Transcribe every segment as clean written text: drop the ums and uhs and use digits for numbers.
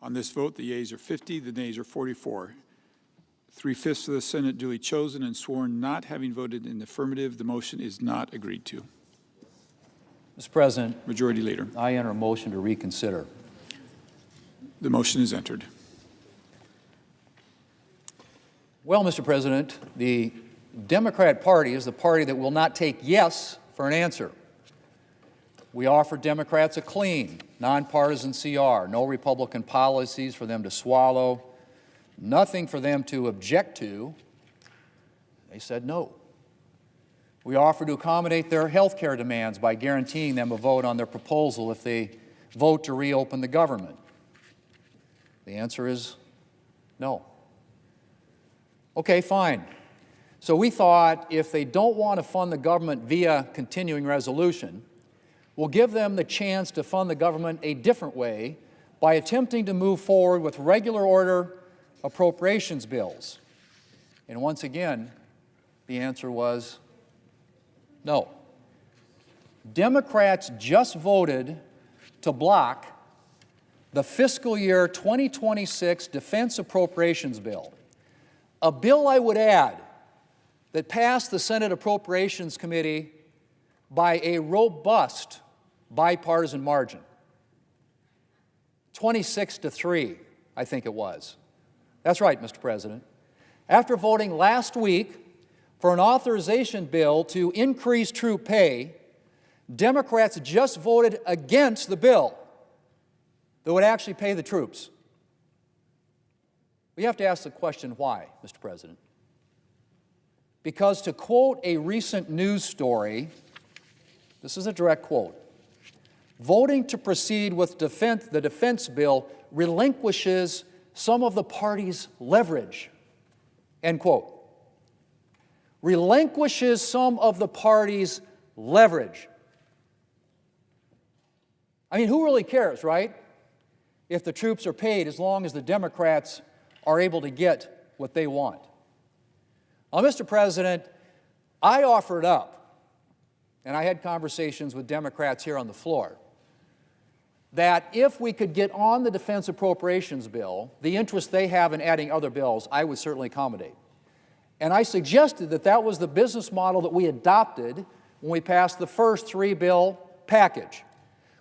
On this vote, the yeas are 50, the nays are 44. 3/5 of the Senate duly chosen and sworn not having voted in the affirmative, the motion is not agreed to. Mr. President, Majority Leader. I enter a motion to reconsider. The motion is entered. Well, Mr. President, the Democrat Party is the party that will not take yes for an answer. We offer Democrats a clean, nonpartisan CR, no Republican policies for them to swallow, nothing for them to object to. They said no. We offer to accommodate their health care demands by guaranteeing them a vote on their proposal if they vote to reopen the government. The answer is no. Okay, fine. So we thought if they don't want to fund the government via continuing resolution, we'll give them the chance to fund the government a different way by attempting to move forward with regular order appropriations bills. And once again, the answer was no. Democrats just voted to block the fiscal year 2026 Defense Appropriations Bill, a bill, I would add, that passed the Senate Appropriations Committee by a robust bipartisan margin. 26-3, I think it was. That's right, Mr. President. After voting last week for an authorization bill to increase troop pay, Democrats just voted against the bill that would actually pay the troops. We have to ask the question, why, Mr. President? Because, to quote a recent news story, this is a direct quote, voting to proceed with the defense bill relinquishes some of the party's leverage, end quote. Relinquishes some of the party's leverage. I mean, who really cares, right? If the troops are paid, as long as the Democrats are able to get what they want. Well, Mr. President, I offered up, and I had conversations with Democrats here on the floor, that if we could get on the defense appropriations bill, the interest they have in adding other bills, I would certainly accommodate. And I suggested that that was the business model that we adopted when we passed the first three-bill package.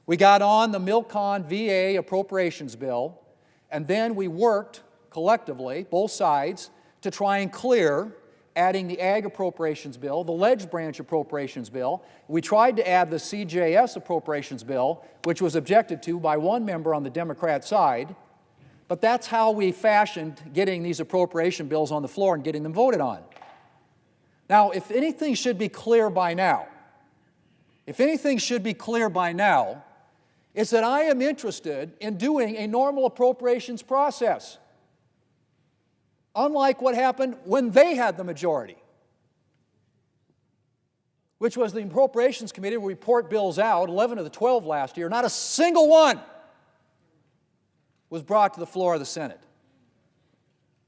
We got on the Milcon VA appropriations bill, and then we worked collectively, both sides, to try and clear adding the Ag Appropriations Bill, the Ledge Branch Appropriations Bill. We tried to add the CJS Appropriations Bill, which was objected to by one member on the Democrat side, but that's how we fashioned getting these appropriation bills on the floor and getting them voted on. Now, if anything should be clear by now, it's that I am interested in doing a normal appropriations process, unlike what happened when they had the majority, which was the Appropriations Committee would report bills out, 11 of the 12 last year. Not a single one was brought to the floor of the Senate.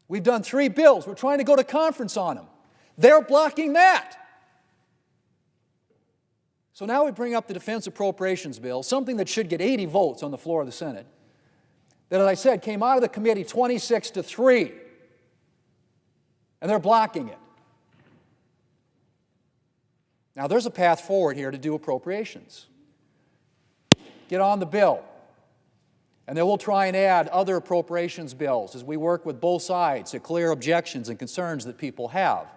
We've done 3 bills. We're trying to go to conference on them. They're blocking that. So now we bring up the Defense Appropriations Bill, something that should get 80 votes on the floor of the Senate, that, as I said, came out of the committee 26-3, and they're blocking it. Now, there's a path forward here to do appropriations. Get on the bill, and then we'll try and add other appropriations bills as we work with both sides to clear objections and concerns that people have.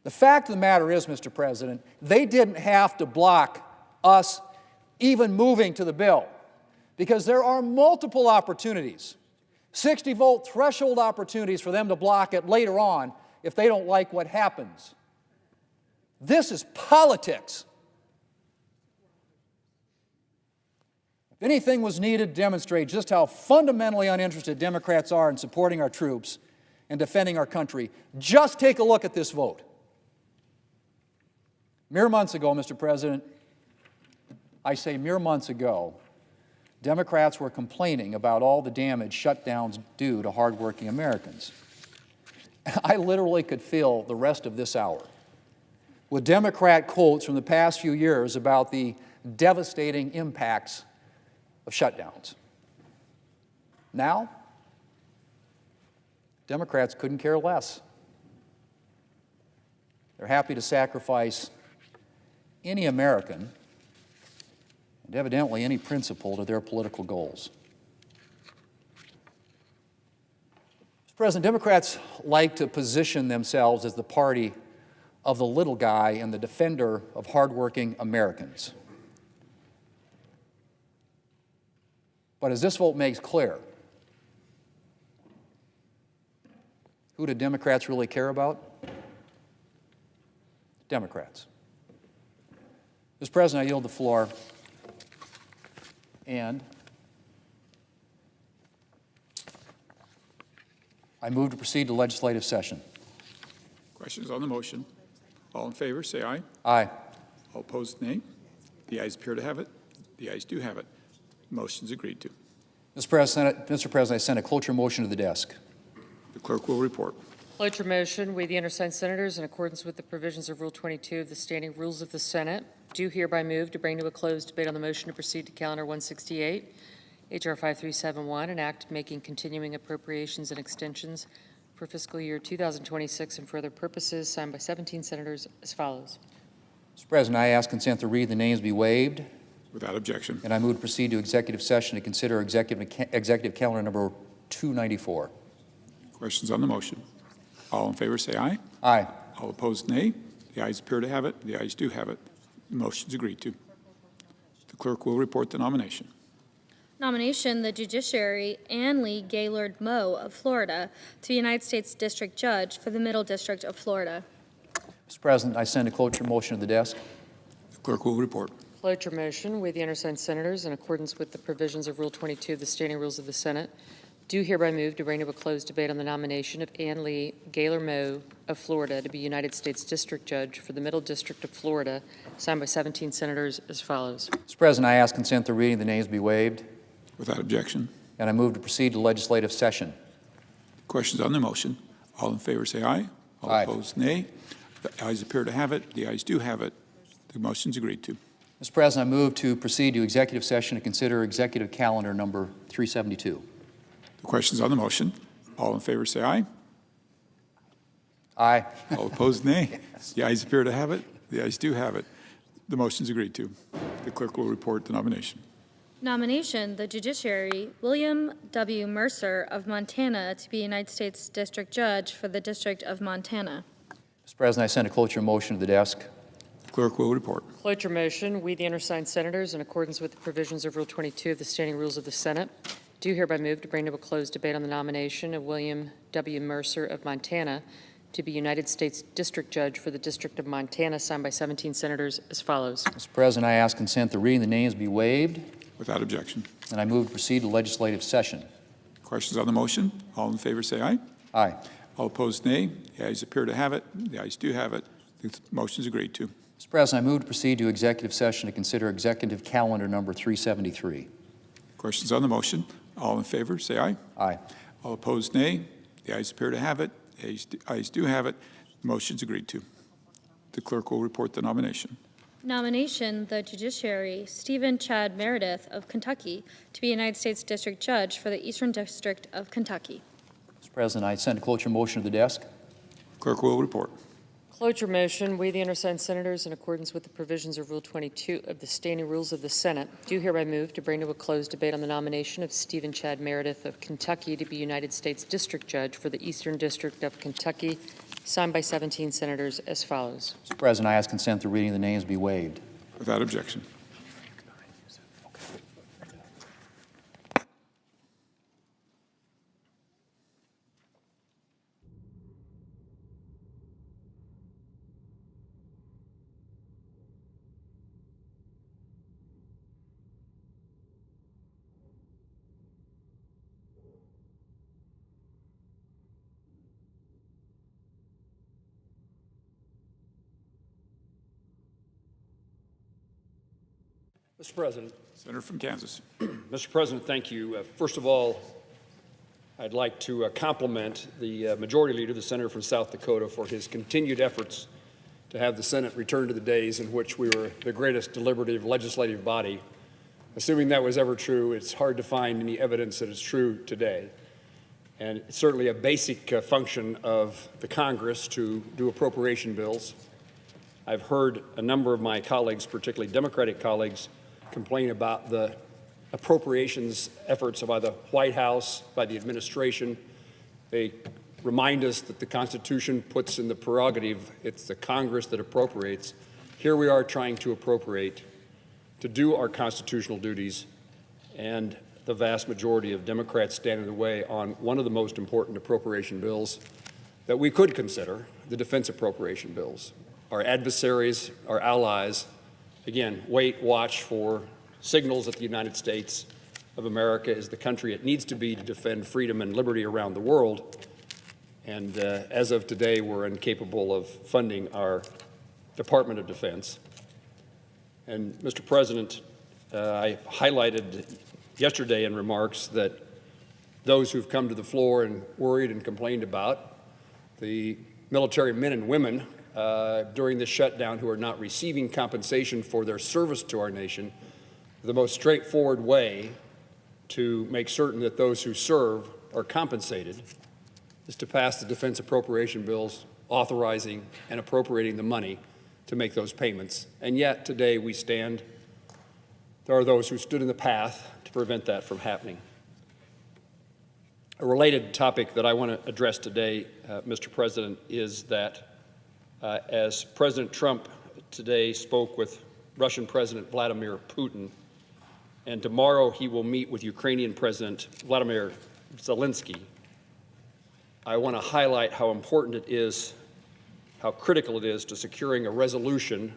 The fact of the matter is, Mr. President, they didn't have to block us even moving to the bill, because there are multiple opportunities, 60-vote threshold opportunities for them to block it later on if they don't like what happens. This is politics. If anything was needed to demonstrate just how fundamentally uninterested Democrats are in supporting our troops and defending our country, just take a look at this vote. Mere months ago, Mr. President, I say mere months ago, Democrats were complaining about all the damage shutdowns do to hardworking Americans. I literally could fill the rest of this hour with Democrat quotes from the past few years about the devastating impacts of shutdowns. Now, Democrats couldn't care less. They're happy to sacrifice any American and evidently any principle to their political goals. Mr. President, Democrats like to position themselves as the party of the little guy and the defender of hardworking Americans. But as this vote makes clear, who do Democrats really care about? Democrats. Mr. President, I yield the floor. And I move to proceed to legislative session. Questions on the motion? All in favor, say aye. Aye. All opposed, nay. The ayes appear to have it. The ayes do have it. Motion is agreed to. Mr. President, I send a cloture motion to the desk. The clerk will report. Cloture motion. We, the undersigned senators, in accordance with the provisions of Rule 22 of the Standing Rules of the Senate, do hereby move to bring to a closed debate on the motion to proceed to Calendar 168, H.R. 5371, an act making continuing appropriations and extensions for fiscal year 2026 and for other purposes, signed by 17 senators as follows. Mr. President, I ask consent to read the names be waived. Without objection. And I move to proceed to executive session to consider executive calendar number 294. Questions on the motion? All in favor, say aye. Aye. All opposed, nay. The ayes appear to have it. The ayes do have it. The motion is agreed to. The clerk will report the nomination. Nomination, the Judiciary, Ann Lee Gaylord Moe of Florida, to the United States District Judge for the Middle District of Florida. Mr. President, I send a cloture motion to the desk. The clerk will report. Cloture motion. We, the undersigned senators, in accordance with the provisions of Rule 22 of the Standing Rules of the Senate, do hereby move to bring to a closed debate on the nomination of Ann Lee Gaylord Moe of Florida to be United States District Judge for the Middle District of Florida, signed by 17 senators as follows. Mr. President, I ask consent to reading the names be waived. Without objection. And I move to proceed to legislative session. Questions on the motion? All in favor, say aye. All Aye. opposed, nay. The ayes appear to have it. The ayes do have it. The motion is agreed to. Mr. President, I move to proceed to executive session to consider executive calendar number 372. The questions on the motion? All in favor, say aye. Aye. All opposed, nay. The ayes appear to have it. The ayes do have it. The motion is agreed to. The clerk will report the nomination. Nomination, the Judiciary, William W. Mercer of Montana to be United States District Judge for the District of Montana. Mr. President, I send a cloture motion to the desk. The clerk will report. Cloture motion. We, the undersigned senators, in accordance with the provisions of Rule 22 of the Standing Rules of the Senate, do hereby move to bring to a closed debate on the nomination of William W. Mercer of Montana to be United States District Judge for the District of Montana, signed by 17 senators as follows. Mr. President, I ask consent to reading the names be waived. Without objection. And I move to proceed to legislative session. Questions on the motion? All in favor, say aye. Aye. All opposed, nay. The ayes appear to have it. The ayes do have it. The motion is agreed to. Mr. President, I move to proceed to executive session to consider executive calendar number 373. Questions on the motion? All in favor, say aye. Aye. All opposed, nay. The ayes appear to have it. The ayes do have it. The motion is agreed to. The clerk will report the nomination. Nomination, the Judiciary, Stephen Chad Meredith of Kentucky to be United States District Judge for the Eastern District of Kentucky. Mr. President, I send a cloture motion to the desk. Clerk will report. Cloture motion. We, the undersigned senators, in accordance with the provisions of Rule 22 of the Standing Rules of the Senate, do hereby move to bring to a closed debate on the nomination of Stephen Chad Meredith of Kentucky to be United States District Judge for the Eastern District of Kentucky, signed by 17 senators as follows. Mr. President, I ask consent to reading the names be waived. Without objection. Mr. President. Senator from Kansas. Mr. President, thank you. First of all, I'd like to compliment the Majority Leader, the Senator from South Dakota, for his continued efforts to have the Senate return to the days in which we were the greatest deliberative legislative body assuming that was ever true, it's hard to find any evidence that it's true today. And it's certainly a basic function of the Congress to do appropriation bills. I've heard a number of my colleagues, particularly Democratic colleagues, complain about the appropriations efforts by the White House, by the administration. They remind us that the Constitution puts in the prerogative, it's the Congress that appropriates. Here we are trying to appropriate to do our constitutional duties, and the vast majority of Democrats stand in the way on one of the most important appropriation bills that we could consider, the defense appropriation bills. Our adversaries, our allies, again, wait, watch for signals that the United States of America is the country it needs to be to defend freedom and liberty around the world. And as of today, we're incapable of funding our Department of Defense. And Mr. President, I highlighted yesterday in remarks that those who've come to the floor and worried and complained about the military men and women during this shutdown who are not receiving compensation for their service to our nation, the most straightforward way to make certain that those who serve are compensated is to pass the defense appropriation bills authorizing and appropriating the money to make those payments. And yet today we stand, there are those who stood in the path to prevent that from happening. A related topic that I want to address today, Mr. President, is that as President Trump today spoke with Russian President Vladimir Putin, and tomorrow he will meet with Ukrainian President Vladimir Zelensky, I want to highlight how important it is, how critical it is to securing a resolution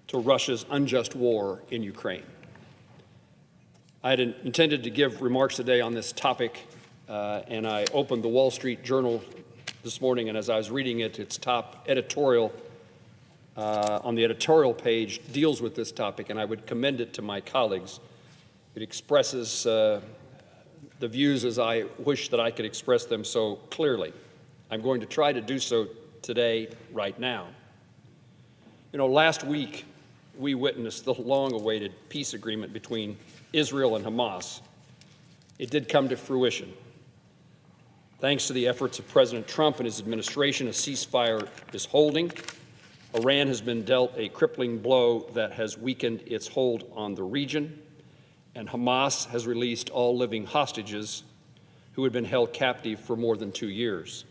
to Russia's unjust war in Ukraine. I had intended to give remarks today on this topic, and I opened the Wall Street Journal this morning, and as I was reading it, its top editorial on the editorial page deals with this topic, and I would commend it to my colleagues. It expresses the views as I wish that I could express them so clearly. I'm going to try to do so today, right now. You know, last week we witnessed the long-awaited peace agreement between Israel and Hamas. It did come to fruition. Thanks to the efforts of President Trump and his administration, a ceasefire is holding. Iran has been dealt a crippling blow that has weakened its hold on the region, and Hamas has released all living hostages who had been held captive for more than 2 years.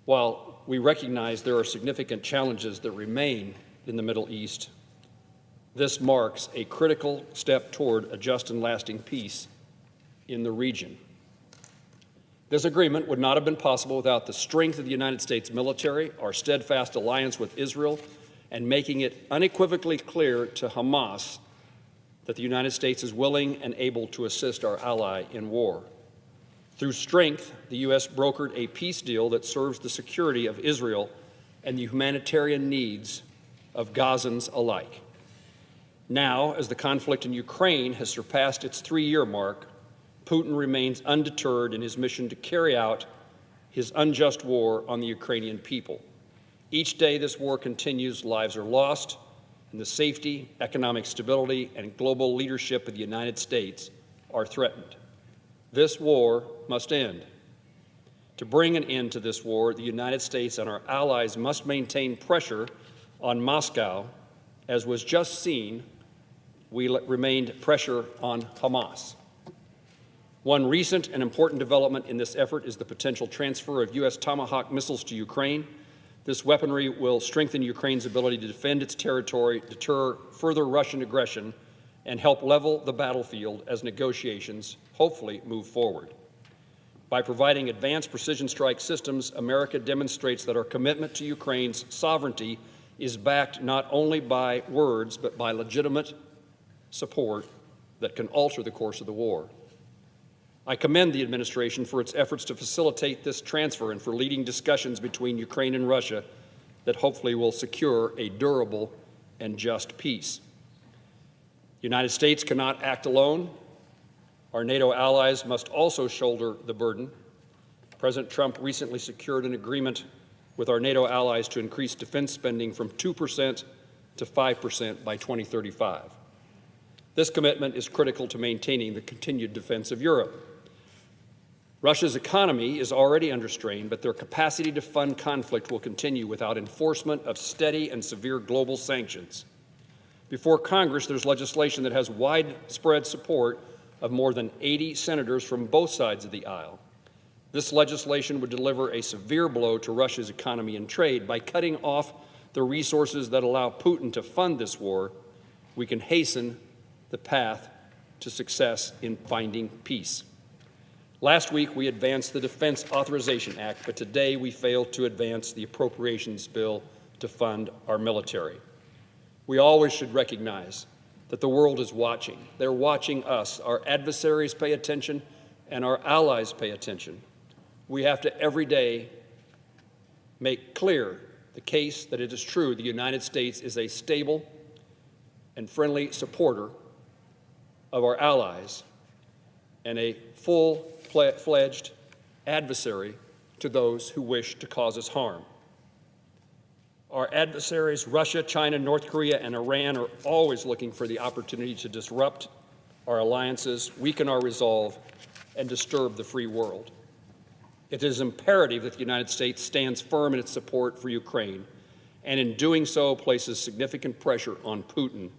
While we recognize there are significant challenges that remain in the Middle East, this marks a critical step toward a just and lasting peace in the region. This agreement would not have been possible without the strength of the United States military, our steadfast alliance with Israel, and making it unequivocally clear to Hamas that the United States is willing and able to assist our ally in war. Through strength, the U.S. brokered a peace deal that serves the security of Israel and the humanitarian needs of Gazans alike. Now, as the conflict in Ukraine has surpassed its 3-year mark, Putin remains undeterred in his mission to carry out his unjust war on the Ukrainian people. Each day this war continues, lives are lost, and the safety, economic stability, and global leadership of the United States are threatened. This war must end. To bring an end to this war, the United States and our allies must maintain pressure on Moscow. As was just seen, we remained pressure on Hamas. One recent and important development in this effort is the potential transfer of U.S. Tomahawk missiles to Ukraine. This weaponry will strengthen Ukraine's ability to defend its territory, deter further Russian aggression, and help level the battlefield as negotiations hopefully move forward. By providing advanced precision strike systems, America demonstrates that our commitment to Ukraine's sovereignty is backed not only by words, but by legitimate support that can alter the course of the war. I commend the administration for its efforts to facilitate this transfer and for leading discussions between Ukraine and Russia that hopefully will secure a durable and just peace. The United States cannot act alone. Our NATO allies must also shoulder the burden. President Trump recently secured an agreement with our NATO allies to increase defense spending from 2% to 5% by 2035. This commitment is critical to maintaining the continued defense of Europe. Russia's economy is already under strain, but their capacity to fund conflict will continue without enforcement of steady and severe global sanctions. Before Congress, there's legislation that has widespread support of more than 80 senators from both sides of the aisle. This legislation would deliver a severe blow to Russia's economy and trade. By cutting off the resources that allow Putin to fund this war, we can hasten the path to success in finding peace. Last week, we advanced the Defense Authorization Act, but today we failed to advance the appropriations bill to fund our military. We always should recognize that the world is watching. They're watching us. Our adversaries pay attention, and our allies pay attention. We have to every day make clear the case that it is true the United States is a stable and friendly supporter of our allies and a full-fledged adversary to those who wish to cause us harm. Our adversaries, Russia, China, North Korea, and Iran, are always looking for the opportunity to disrupt our alliances, weaken our resolve, and disturb the free world. It is imperative that the United States stands firm in its support for Ukraine, and in doing so places significant pressure on Putin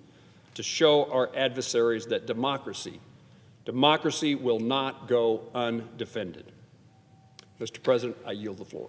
to show our adversaries that democracy will not go undefended. Mr. President, I yield the floor.